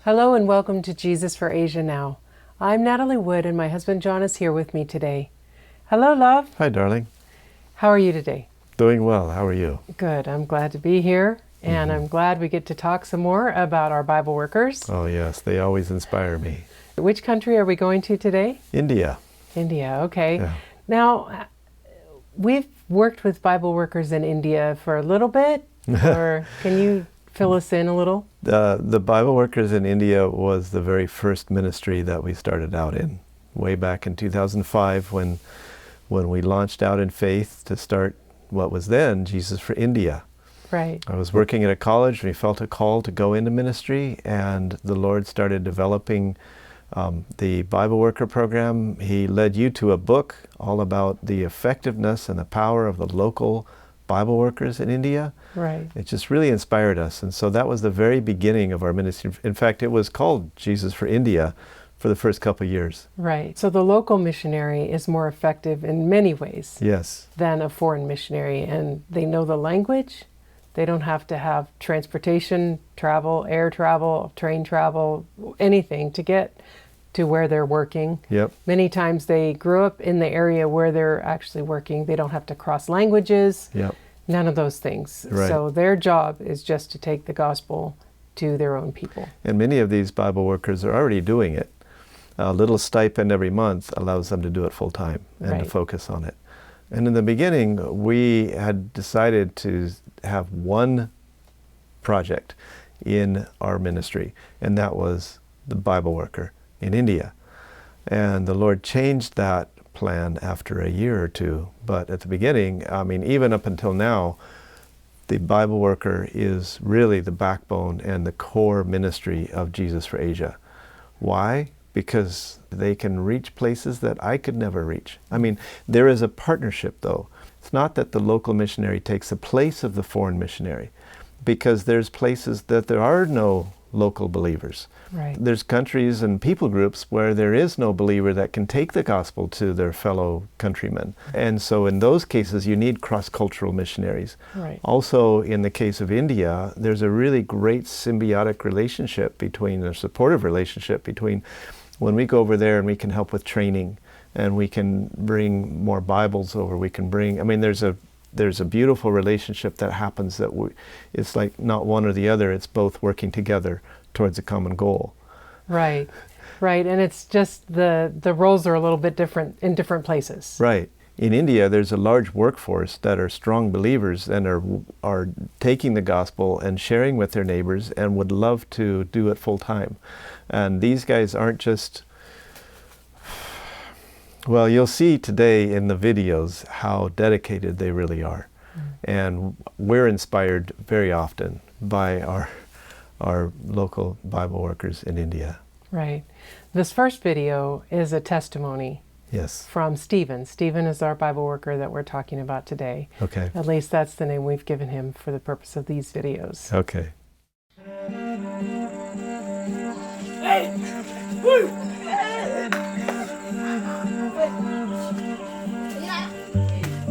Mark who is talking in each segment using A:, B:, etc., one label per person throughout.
A: Hello and welcome to Jesus for Asia Now. I'm Natalie Wood and my husband John is here with me today. Hello, love.
B: Hi, darling.
A: How are you today?
B: Doing well. How are you?
A: Good. I'm glad to be here, and I'm glad we get to talk some more about our Bible workers.
B: Oh, yes. They always inspire me.
A: Which country are we going to today?
B: India.
A: India, okay.
B: Yeah.
A: Now, we've worked with Bible workers in India for a little bit, or can you fill us in a little?
B: The Bible Workers in India was the very first ministry that we started out in, way back in 2005 when we launched out in faith to start what was then Jesus for India.
A: Right.
B: I was working at a college and we felt a call to go into ministry, and the Lord started developing the Bible Worker program. He led you to a book all about the effectiveness and the power of the local Bible workers in India.
A: Right.
B: It just really inspired us. And so that was the very beginning of our ministry. In fact, it was called Jesus for India for the first couple of years.
A: Right. So the local missionary is more effective in many ways
B: Yes.
A: than a foreign missionary, and they know the language. They don't have to have transportation, travel, air travel, train travel, anything to get to where they're working.
B: Yep.
A: Many times they grew up in the area where they're actually working. They don't have to cross languages.
B: Yep.
A: None of those things.
B: Right.
A: So their job is just to take the gospel to their own people.
B: And many of these Bible workers are already doing it. A little stipend every month allows them to do it full time and to
A: Right.
B: focus on it. And in the beginning, we had decided to have one project in our ministry, and that was the Bible worker in India. And the Lord changed that plan after a year or two. But at the beginning, I mean, even up until now, the Bible worker is really the backbone and the core ministry of Jesus for Asia. Why? Because they can reach places that I could never reach. I mean, there is a partnership though. It's not that the local missionary takes the place of the foreign missionary, because there's places that there are no local believers.
A: Right.
B: There's countries and people groups where there is no believer that can take the gospel to their fellow countrymen. And so in those cases, you need cross-cultural missionaries.
A: Right.
B: Also, in the case of India, there's a really great symbiotic relationship between, a supportive relationship between when we go over there and we can help with training, and we can bring more Bibles over, we can bring, I mean, there's a beautiful relationship that happens that it's like not one or the other, it's both working together towards a common goal.
A: Right. Right. And it's just the roles are a little bit different in different places.
B: Right. In India, there's a large workforce that are strong believers and are taking the gospel and sharing with their neighbors and would love to do it full time. And these guys aren't just, well, you'll see today in the videos how dedicated they really are. And we're inspired very often by our local Bible workers in India.
A: Right. This first video is a testimony.
B: Yes.
A: From Stephen. Stephen is our Bible worker that we're talking about today.
B: Okay.
A: At least that's the name we've given him for the purpose of these videos.
B: Okay.
C: Hey! Woo!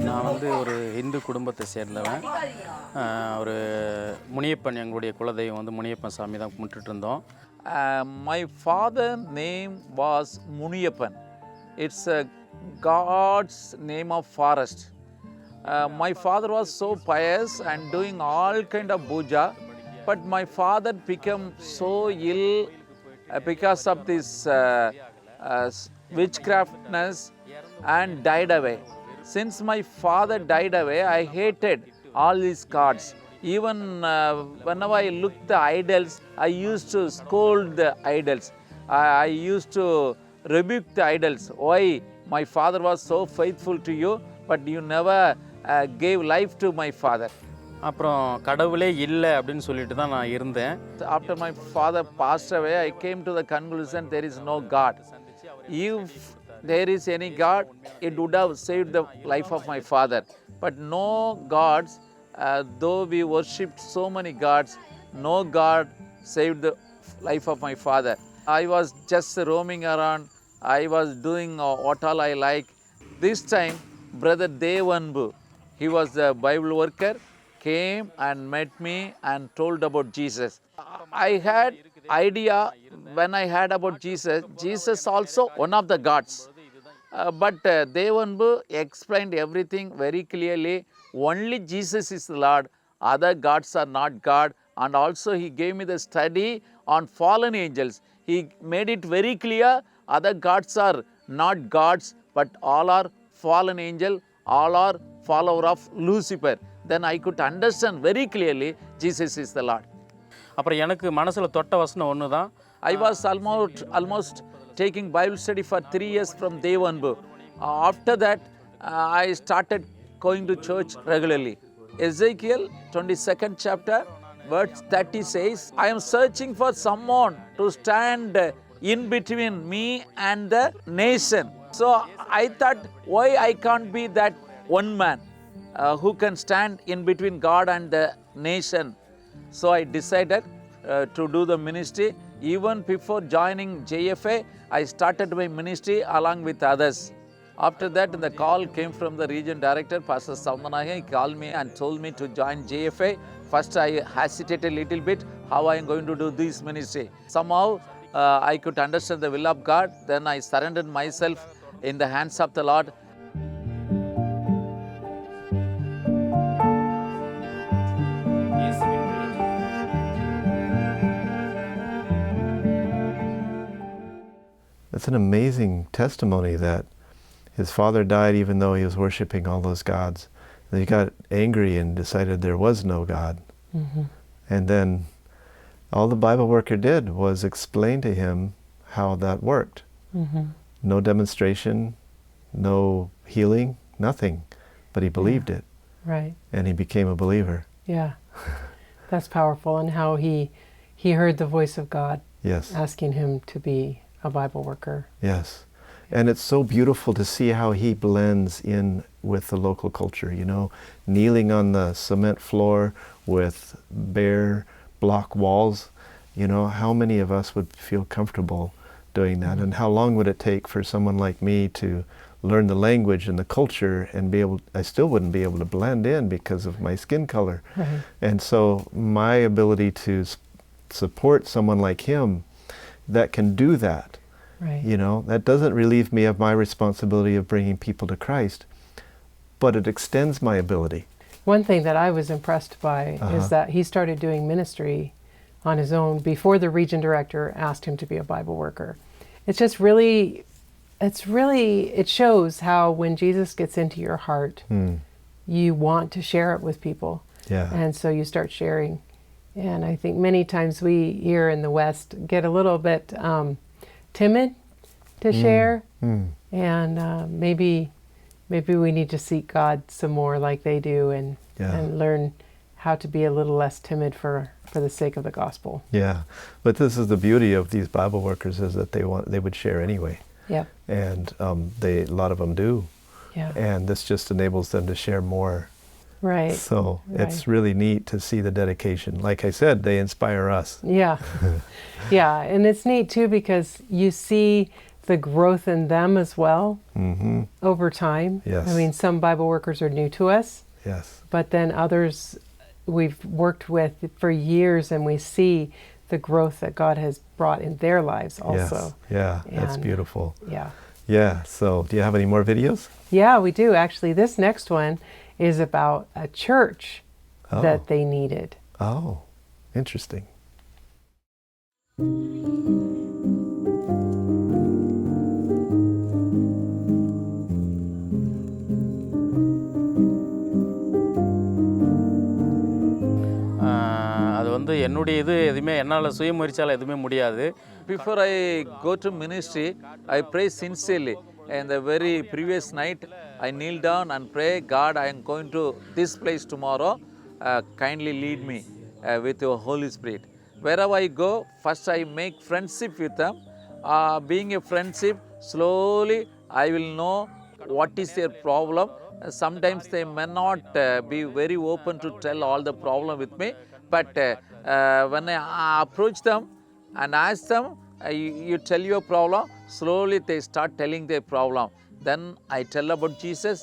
D: நான் ஒரு இந்து குடும்பத்தை சேர்ந்தவன். ஒரு முனியப்பன், எங்களுடைய குலதெய்வம் முனியப்பன் சாமி தான் கும்பிட்டுட்டு இருந்தோம்.
C: My father name was Muniyappan. It's a God's name of forest. My father was so pious and doing all kind of puja, but my father became so ill because of this witchcraftness and died away. Since my father died away, I hated all these gods. Even whenever I looked at the idols, I used to scold the idols. I used to rebuke the idols. Why my father was so faithful to you, but you never gave life to my father.
D: அப்புறம் கடவுளே இல்லை அப்படின்னு சொல்லிட்டு தான் நான் இருந்தேன்.
C: After my father passed away, I came to the conclusion there is no God. If there is any God, it would have saved the life of my father. But no gods, though we worshipped so many gods, no God saved the life of my father. I was just roaming around. I was doing what all I like. This time, Brother Devanbu, he was the Bible worker, came and met me and told about Jesus. I had idea when I heard about Jesus, Jesus also one of the gods. But Devanbu explained everything very clearly. Only Jesus is the Lord. Other gods are not God. And also he gave me the study on fallen angels. He made it very clear. Other gods are not gods, but all are fallen angel. All are follower of Lucifer. Then I could understand very clearly Jesus is the Lord.
D: அப்புறம் எனக்கு மனசில் தொட்ட வசனம் ஒன்று தான்.
C: I was almost taking Bible study for 3 years from Devanbu. After that, I started going to church regularly. Ezekiel 22nd chapter, verse 30 says, I am searching for someone to stand in between me and the nation. So I thought, why I can't be that one man who can stand in between God and the nation. So I decided to do the ministry. Even before joining JFA, I started my ministry along with others. After that, the call came from the region director, Pastor Samanaya. He called me and told me to join JFA. First, I hesitated a little bit how I am going to do this ministry. Somehow, I could understand the will of God. Then I surrendered myself in the hands of the Lord.
B: That's an amazing testimony that his father died even though he was worshiping all those gods. And he got angry and decided there was no God.
A: Mm-hmm.
B: And then all the Bible worker did was explain to him how that worked.
A: Mm-hmm.
B: No demonstration, no healing, nothing. But he believed it.
A: Right.
B: And he became a believer.
A: Yeah. That's powerful. And how he heard the voice of God
B: Yes.
A: asking him to be a Bible worker.
B: Yes. And it's so beautiful to see how he blends in with the local culture, you know, kneeling on the cement floor with bare block walls. You know, how many of us would feel comfortable doing that? And how long would it take for someone like me to learn the language and the culture and be able, I still wouldn't be able to blend in because of my skin color.
A: Right.
B: And so my ability to support someone like him that can do that,
A: Right.
B: you know, that doesn't relieve me of my responsibility of bringing people to Christ, but it extends my ability.
A: One thing that I was impressed by is that he started doing ministry on his own before the region director asked him to be a Bible worker. It's just really, it shows how when Jesus gets into your heart, you want to share it with people.
B: Yeah.
A: And so you start sharing. And I think many times we here in the West get a little bit timid to share. And maybe we need to seek God some more like they do and learn how to be a little less timid for the sake of the gospel.
B: Yeah. But this is the beauty of these Bible workers is that they would share anyway.
A: Yep.
B: And a lot of them do.
A: Yeah.
B: And this just enables them to share more.
A: Right.
B: So it's really neat to see the dedication. Like I said, they inspire us.
A: Yeah. Yeah. And it's neat too because you see the growth in them as well over time.
B: Yes.
A: I mean, some Bible workers are new to us.
B: Yes.
A: But then others we've worked with for years and we see the growth that God has brought in their lives also.
B: Yes. Yeah. That's
A: And,
B: beautiful.
A: Yeah.
B: Yeah. So do you have any more videos?
A: Yeah, we do. Actually, this next one is about a church that they needed.
B: Oh, interesting.
D: அது வந்து என்னுடைய இது எதுவுமே என்னால் சுயமுயற்சியால் எதுவுமே முடியாது.
C: Before I go to ministry, I pray sincerely. And the very previous night, I kneel down and pray, God, I am going to this place tomorrow. Kindly lead me with your Holy Spirit. Wherever I go, first I make friendship with them. Being a friendship, slowly I will know what is their problem. Sometimes they may not be very open to tell all the problem with me. But when I approach them and ask them, you tell your problem, slowly they start telling their problem. Then I tell about Jesus.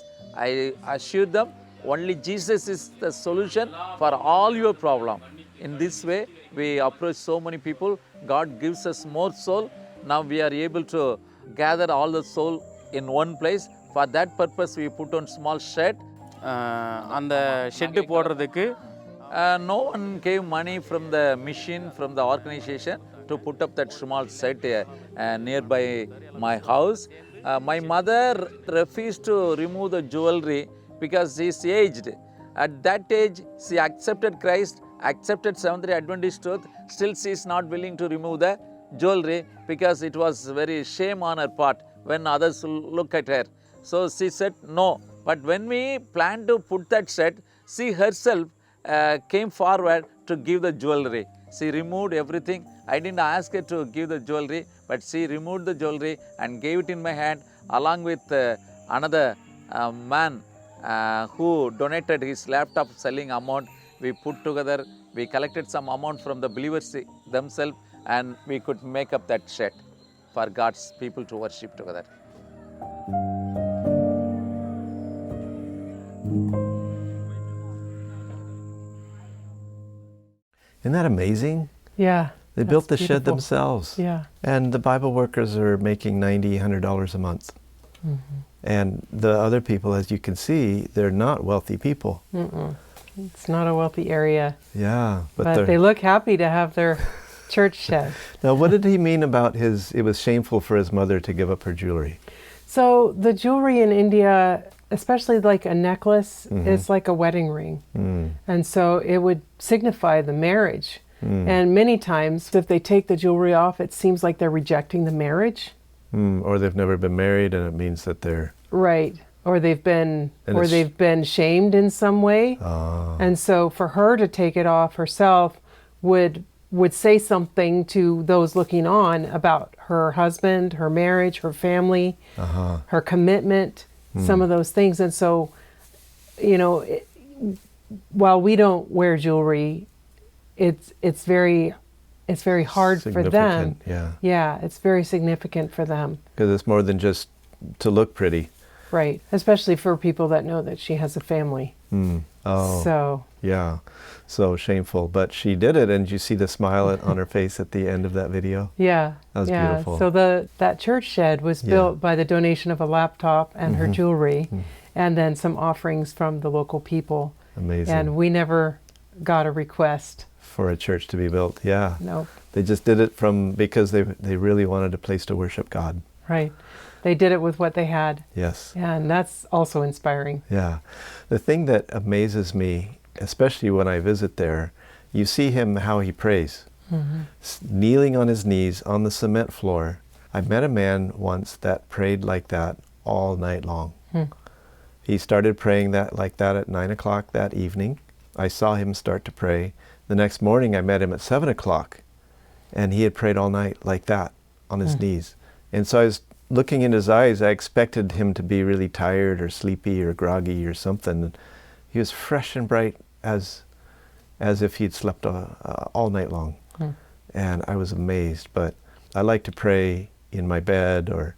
C: I assure them only Jesus is the solution for all your problem. In this way, we approach so many people God gives us more soul. Now we are able to gather all the soul in one place. For that purpose, we put on small shed.
D: அந்த shed போடுறதுக்கு
C: No one gave money from the mission, from the organization to put up that small shed nearby my house. My mother refused to remove the jewelry because she is aged. At that age, she accepted Christ, accepted Seventh-day Adventist truth. Still, she is not willing to remove the jewelry because it was very shame on her part when others look at her. So she said no. But when we planned to put that shed, she herself came forward to give the jewelry. She removed everything. I didn't ask her to give the jewelry, but she removed the jewelry and gave it in my hand along with another man who donated his laptop selling amount. We put together, we collected some amount from the believers themselves, and we could make up that shed for God's people to worship together.
B: Isn't that amazing?
A: Yeah.
B: They built the shed themselves.
A: Yeah.
B: And the Bible workers are making $90, $100 a month.
A: Mm-hmm.
B: And the other people, as you can see, they're not wealthy people.
A: Mm-mm. It's not a wealthy area.
B: Yeah.
A: But they look happy to have their church shed.
B: Now, what did he mean about it was shameful for his mother to give up her jewelry?
A: So the jewelry in India, especially like a necklace, is like a wedding ring. And so it would signify the marriage. And many times, if they take the jewelry off, it seems like they're rejecting the marriage.
B: Or they've never been married, and it means that they're...
A: Right. Or they've been shamed in some way. And so for her to take it off herself would say something to those looking on about her husband, her marriage, her family, her commitment, some of those things. And so, you know, while we don't wear jewelry, it's very hard for them. Yeah, it's very significant for them.
B: Because it's more than just to look pretty.
A: Right, especially for people that know that she has a family.
B: Oh,
A: so
B: yeah, so shameful. But she did it, and you see the smile on her face at the end of that video?
A: Yeah,
B: that was beautiful.
A: So that church shed was built by the donation of a laptop and her jewelry, and then some offerings from the local people.
B: Amazing.
A: And we never got a request
B: for a church to be built. Yeah.
A: No.
B: They just did it because they really wanted a place to worship God.
A: Right. They did it with what they had.
B: Yes.
A: And that's also inspiring.
B: Yeah. The thing that amazes me, especially when I visit there, you see him how he prays. Kneeling on his knees on the cement floor. I met a man once that prayed like that all night long. He started praying like that at 9 o'clock that evening. I saw him start to pray. The next morning I met him at 7 o'clock, and he had prayed all night like that on his knees. And so I was looking in his eyes. I expected him to be really tired or sleepy or groggy or something. He was fresh and bright as if he'd slept all night long. And I was amazed. But I like to pray in my bed, or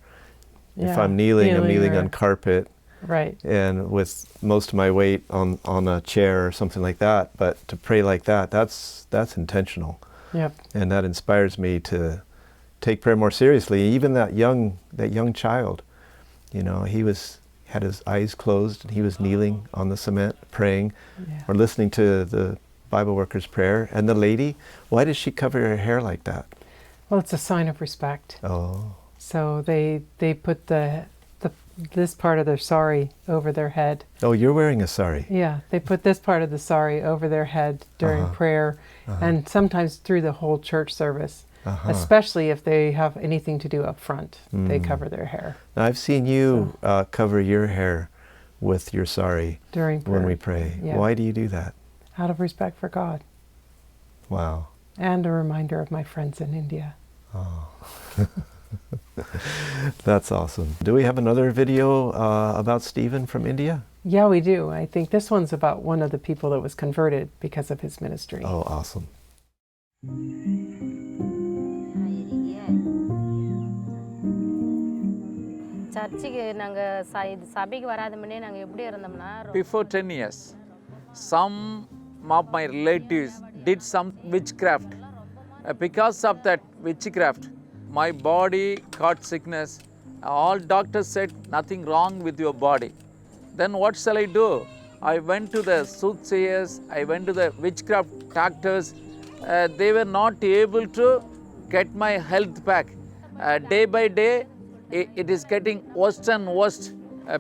B: if I'm kneeling, I'm kneeling on carpet.
A: Right.
B: And with most of my weight on a chair or something like that. But to pray like that, that's intentional.
A: Yep.
B: And that inspires me to take prayer more seriously. Even that young child, you know, he had his eyes closed and he was kneeling on the cement praying, or listening to the Bible worker's prayer. And the lady, why does she cover her hair like that?
A: Well, it's a sign of respect.
B: Oh.
A: So they put this part of their sari over their head.
B: Oh, you're wearing a sari.
A: Yeah, they put this part of the sari over their head during prayer, and sometimes through the whole church service. Especially if they have anything to do up front, they cover their hair.
B: Now, I've seen you cover your hair with your sari
A: during prayer.
B: When we pray.
A: Yeah.
B: Why do you do that?
A: Out of respect for God.
B: Wow.
A: And a reminder of my friends in India.
B: Oh. That's awesome. Do we have another video about Stephen from India?
A: Yeah, we do. I think this one's about one of the people that was converted because of his ministry.
B: Oh, awesome.
C: Before 10 years, some of my relatives did some witchcraft. Because of that witchcraft, my body caught sickness. All doctors said nothing wrong with your body. Then what shall I do? I went to the soothsayers, I went to the witchcraft doctors. They were not able to get my health back. Day by day, it is getting worse and worse.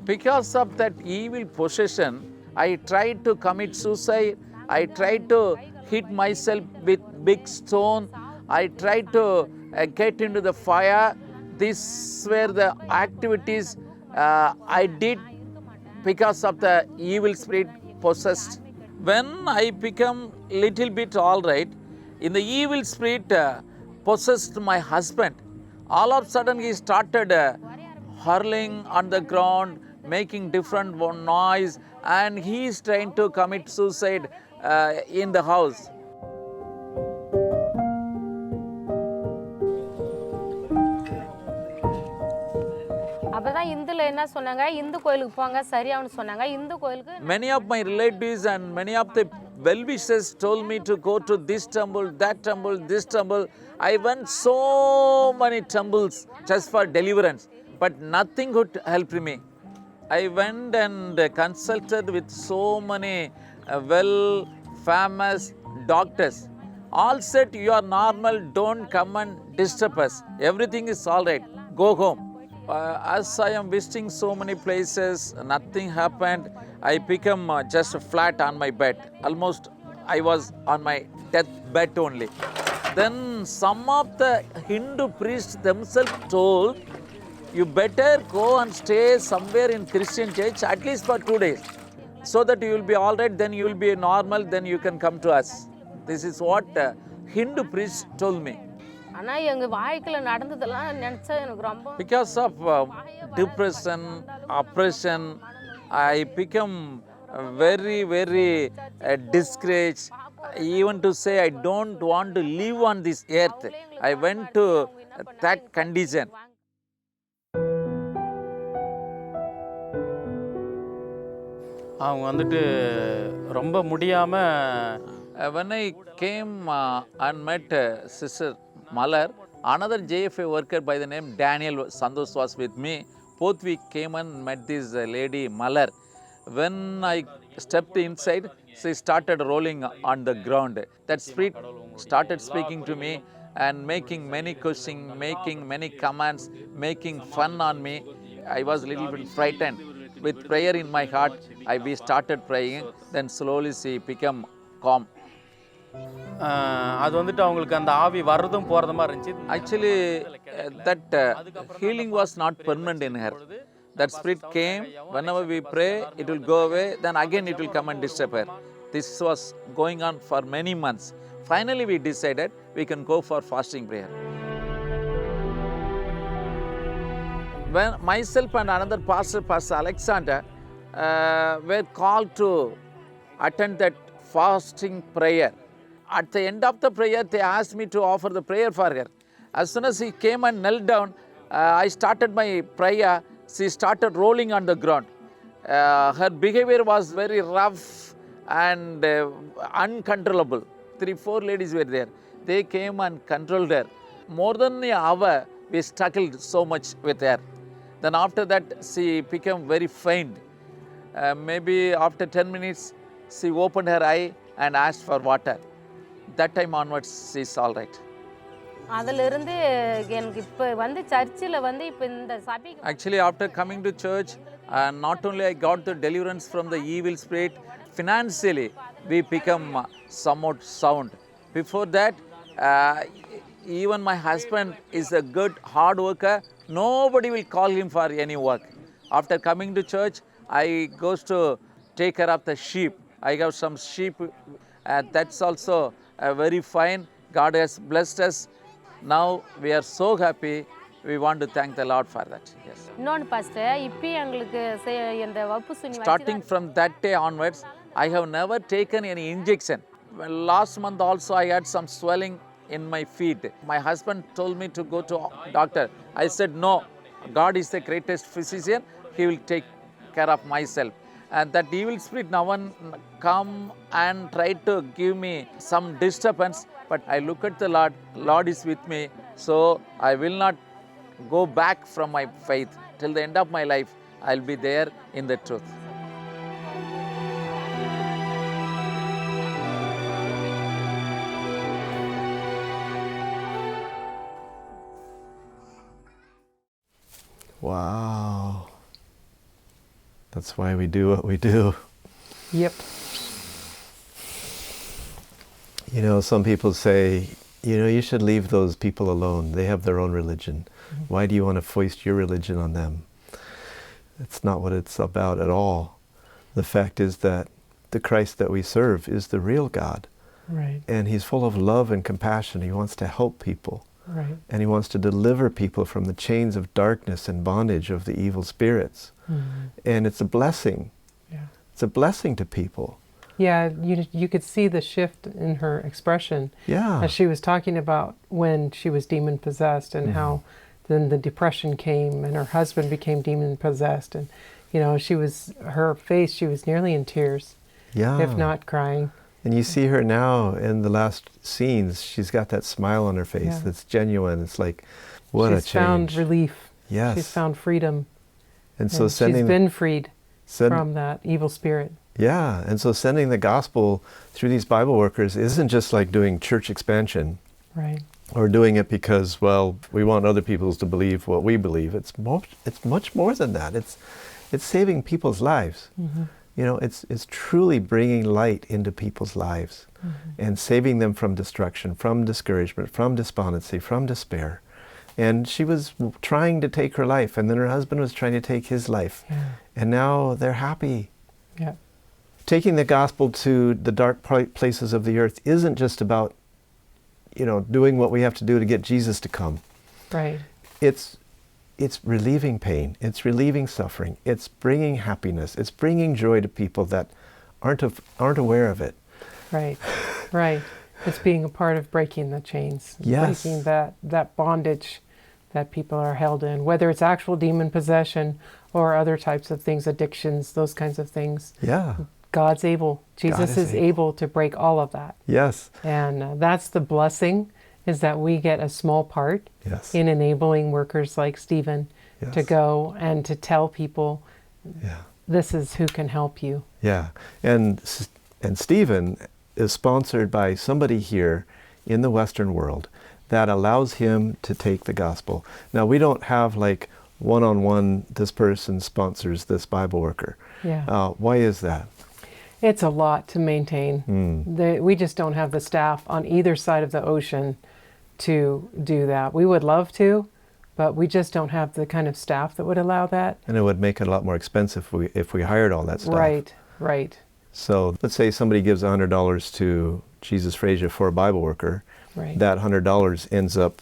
C: Because of that evil possession, I tried to commit suicide. I tried to hit myself with big stone. I tried to get into the fire. These were the activities I did because of the evil spirit possessed. When I become little bit all right, in the evil spirit possessed my husband. All of a sudden he started hurling on the ground, making different noise, and he is trying to commit suicide in the house.
E: அப்பதான் இந்துல என்ன சொன்னாங்க, இந்து கோயிலுக்கு போங்க சரியாவுன்னு சொன்னாங்க. இந்து கோயிலுக்கு
C: Many of my relatives and many of the well-wishers told me to go to this temple, that temple, this temple. I went so many temples just for deliverance, but nothing could help me. I went and consulted with so many well-famous doctors. All said, you are normal, don't come and disturb us. Everything is all right, go home. As I am visiting so many places, nothing happened. I become just flat on my bed. Almost I was on my death bed only. Then some of the Hindu priests themselves told, you better go and stay somewhere in Christian church at least for 2 days, so that you will be all right, then you will be normal, then you can come to us. This is what Hindu priests told me.
E: ஆனா எங்க வாழ்க்கையில நடந்ததெல்லாம் நினைச்சா எனக்கு ரொம்ப
C: Because of depression, oppression, I become very, very discouraged. Even to say I don't want to live on this earth. I went to that condition.
D: அவங்க வந்துட்டு ரொம்ப முடியாமல்
C: When I came and met Sister Malar, another JFA worker by the name Daniel Sandos was with me. Both we came and met this lady Malar. When I stepped inside, she started rolling on the ground. That spirit started speaking to me and making many questions, making many commands, making fun on me. I was a little bit frightened. With prayer in my heart, we started praying. Then slowly she became calm.
D: அது வந்துட்டு அவங்களுக்கு அந்த ஆவி வர்றதும் போகிறதுமா இருந்துச்சு.
C: Actually, that healing was not permanent in her. That spirit came, whenever we pray, it will go away, then again it will come and disturb her. This was going on for many months. Finally, we decided we can go for fasting prayer. When myself and another pastor, Pastor Alexander, were called to attend that fasting prayer. At the end of the prayer, they asked me to offer the prayer for her. As soon as he came and knelt down, I started my prayer. She started rolling on the ground. Her behavior was very rough and uncontrollable. 3-4 ladies were there. They came and controlled her. More than an hour, we struggled so much with her. Then after that, she became very faint. Maybe after 10 minutes, she opened her eye and asked for water. That time onwards, she is all right.
E: அதிலிருந்து எனக்கு இப்போ வந்து சர்ச்சில் வந்து இப்போ இந்த சபைக்கு
C: Actually, after coming to church, not only I got the deliverance from the evil spirit, financially we become somewhat sound. Before that, even my husband is a good hard worker. Nobody will call him for any work. After coming to church, I goes to take care of the sheep. I have some sheep. That's also very fine. God has blessed us. Now we are so happy. We want to thank the Lord for that. Yes.
E: இன்னொன்று pastor இப்போ எங்களுக்கு இந்த வப்பு Suni
C: Starting from that day onwards, I have never taken any injection. Well, last month also I had some swelling in my feet. My husband told me to go to doctor. I said no. God is the greatest physician. He will take care of myself. and that evil spirit now and come and try to give me some disturbance, but I look at the Lord, Lord is with me, so I will not go back from my faith. Till the end of my life, I'll be there in the truth.
B: Wow. That's why we do what we do.
A: Yep.
B: You know, some people say, you know, you should leave those people alone. They have their own religion. Why do you want to foist your religion on them? It's not what it's about at all. The fact is that the Christ that we serve is the real God.
A: Right.
B: And He's full of love and compassion. He wants to help people.
A: Right.
B: And He wants to deliver people from the chains of darkness and bondage of the evil spirits. And it's a blessing.
A: Yeah.
B: It's a blessing to people.
A: Yeah, you could see the shift in her expression
B: Yeah.
A: as she was talking about when she was demon possessed and how then the depression came and her husband became demon possessed, and you know, her face, she was nearly in tears,
B: Yeah.
A: if not crying.
B: And you see her now in the last scenes, she's got that smile on her face
A: Yeah.
B: that's genuine. It's like, what
A: She's
B: a change.
A: found relief.
B: Yes.
A: She's found freedom.
B: and so
A: And she's been freed from that evil spirit.
B: Yeah, and so sending the gospel through these Bible workers isn't just like doing church expansion
A: Right.
B: or doing it because, well, we want other people to believe what we believe. It's much more than that. It's saving people's lives. You know, it's truly bringing light into people's lives and saving them from destruction, from discouragement, from despondency, from despair. And she was trying to take her life, and then her husband was trying to take his life.
A: Yeah.
B: And now they're happy.
A: Yeah.
B: Taking the gospel to the dark places of the earth isn't just about, you know, doing what we have to do to get Jesus to come.
A: Right.
B: It's relieving pain. It's relieving suffering. It's bringing happiness. It's bringing joy to people that aren't aware of it.
A: Right. Right. It's being a part of breaking the chains.
B: Yes.
A: Breaking that bondage that people are held in, whether it's actual demon possession or other types of things, addictions, those kinds of things.
B: Yeah.
A: God's able. Jesus is able to break all of that.
B: Yes.
A: And that's the blessing, is that we get a small part
B: Yes.
A: in enabling workers like Stephen to
B: Yes.
A: go and to tell people,
B: Yeah.
A: this is who can help you.
B: Yeah. And Stephen is sponsored by somebody here in the Western world that allows him to take the gospel. Now, we don't have like one-on-one, this person sponsors this Bible worker.
A: Yeah.
B: Why is that?
A: It's a lot to maintain. We just don't have the staff on either side of the ocean to do that. We would love to, but we just don't have the kind of staff that would allow that.
B: And it would make it a lot more expensive if we hired all that stuff.
A: Right, right.
B: So let's say somebody gives $100 to Jesus Frazier for a Bible worker.
A: Right.
B: That $100 ends up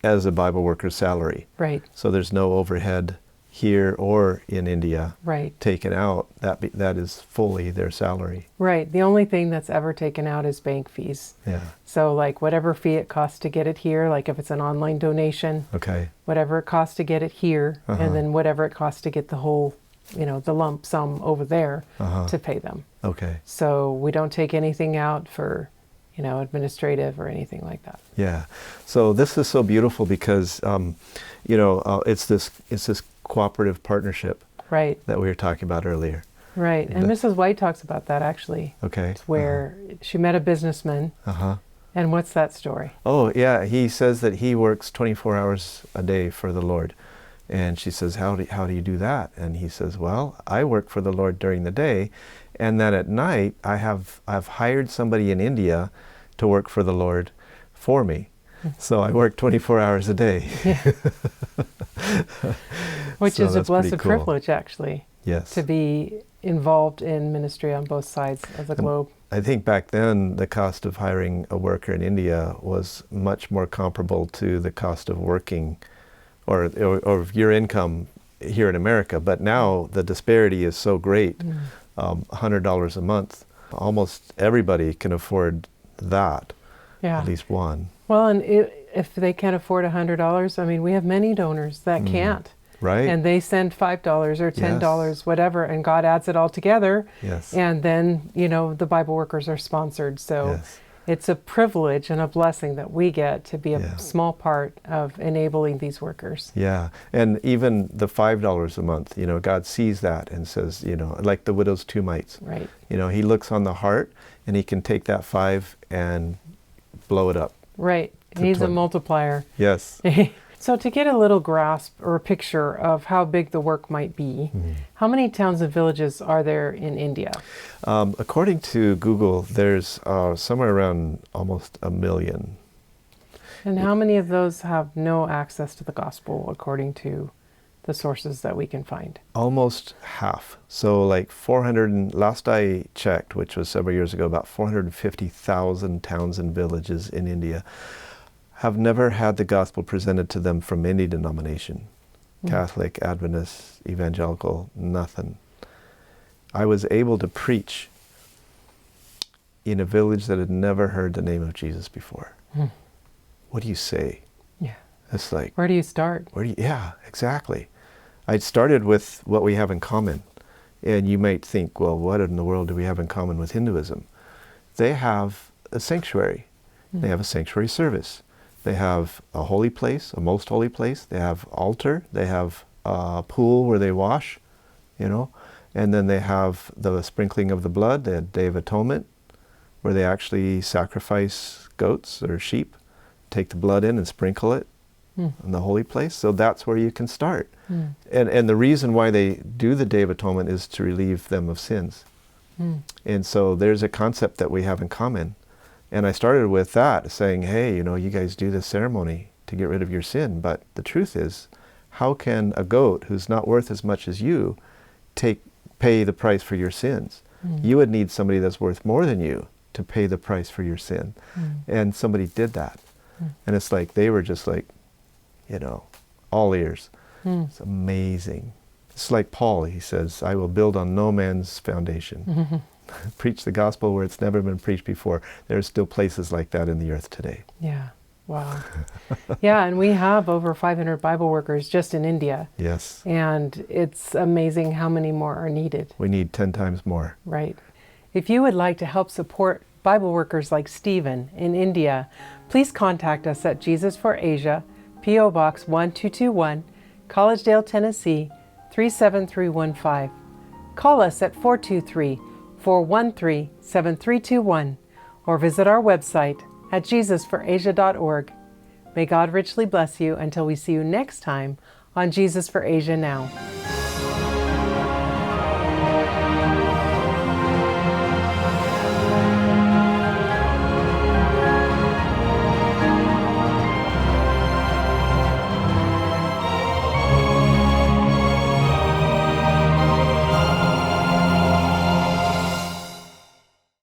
B: as a Bible worker's salary.
A: Right.
B: So there's no overhead here or in India
A: Right.
B: taken out. That is fully their salary.
A: Right. The only thing that's ever taken out is bank fees.
B: Yeah.
A: So like whatever fee it costs to get it here, like if it's an online donation,
B: Okay.
A: whatever it costs to get it here, and then whatever it costs to get the whole, the lump sum over there to pay them.
B: Okay.
A: So we don't take anything out for, administrative or anything like that.
B: Yeah. So this is so beautiful because, it's this cooperative partnership
A: Right.
B: that we were talking about earlier.
A: Right. And Mrs. White talks about that actually.
B: Okay.
A: It's where she met a businessman. And what's that story?
B: Oh, yeah. He says that he works 24 hours a day for the Lord. And she says, how do you do that? And he says, well, I work for the Lord during the day, and then at night I've hired somebody in India to work for the Lord for me. So I work 24 hours a day.
A: Yeah. Which
B: So
A: is a
B: that's pretty
A: blessed
B: cool.
A: privilege, actually,
B: Yes.
A: to be involved in ministry on both sides of the globe.
B: I think back then the cost of hiring a worker in India was much more comparable to the cost of working or your income here in America. But now the disparity is so great, $100 a month. Almost everybody can afford that,
A: Yeah.
B: at least one.
A: Well, and if they can't afford $100, we have many donors that can't.
B: Right.
A: And they send $5 or $10, whatever, and God adds it all together.
B: Yes.
A: And then, the Bible workers are sponsored. So
B: Yes.
A: it's a privilege and a blessing that we get to be a
B: Yeah.
A: small part of enabling these workers.
B: Yeah, and even the $5 a month, God sees that and says, like the widow's 2 mites.
A: Right.
B: He looks on the heart, and he can take that 5 and blow it up.
A: Right.
B: To
A: He's a
B: 20.
A: multiplier.
B: Yes.
A: So to get a little grasp or a picture of how big the work might be, how many towns and villages are there in India?
B: According to Google, there's somewhere around almost 1 million.
A: And how many of those have no access to the gospel according to the sources that we can find?
B: Almost half. So like 400, last I checked, which was several years ago, about 450,000 towns and villages in India have never had the gospel presented to them from any denomination. Catholic, Adventist, evangelical, nothing. I was able to preach in a village that had never heard the name of Jesus before. What do you say?
A: Yeah.
B: It's like,
A: Where do you start?
B: yeah, exactly. I started with what we have in common. And you might think, well, what in the world do we have in common with Hinduism? They have a sanctuary. They have a sanctuary service. They have a holy place, a most holy place. They have altar. They have a pool where they wash, And then they have the sprinkling of the blood, the Day of Atonement, where they actually sacrifice goats or sheep, take the blood in and sprinkle it in the holy place. So that's where you can start. And the reason why they do the Day of Atonement is to relieve them of sins. And so there's a concept that we have in common. And I started with that, saying, hey, you guys do this ceremony to get rid of your sin. But the truth is, how can a goat who's not worth as much as you pay the price for your sins? You would need somebody that's worth more than you to pay the price for your sin. And somebody did that. And it's like, they were just like, all ears. It's amazing. It's like Paul, he says, I will build on no man's foundation. Preach the gospel where it's never been preached before. There's still places like that in the earth today.
A: Yeah. Wow. Yeah, and we have over 500 Bible workers just in India.
B: Yes.
A: And it's amazing how many more are needed.
B: We need 10 times more.
A: Right. If you would like to help support Bible workers like Stephen in India, please contact us at Jesus for Asia, P.O. Box 1221, Collegedale, Tennessee 37315. Call us at 423-413-7321 or visit our website at jesusforasia.org. May God richly bless you until we see you next time on Jesus for Asia Now.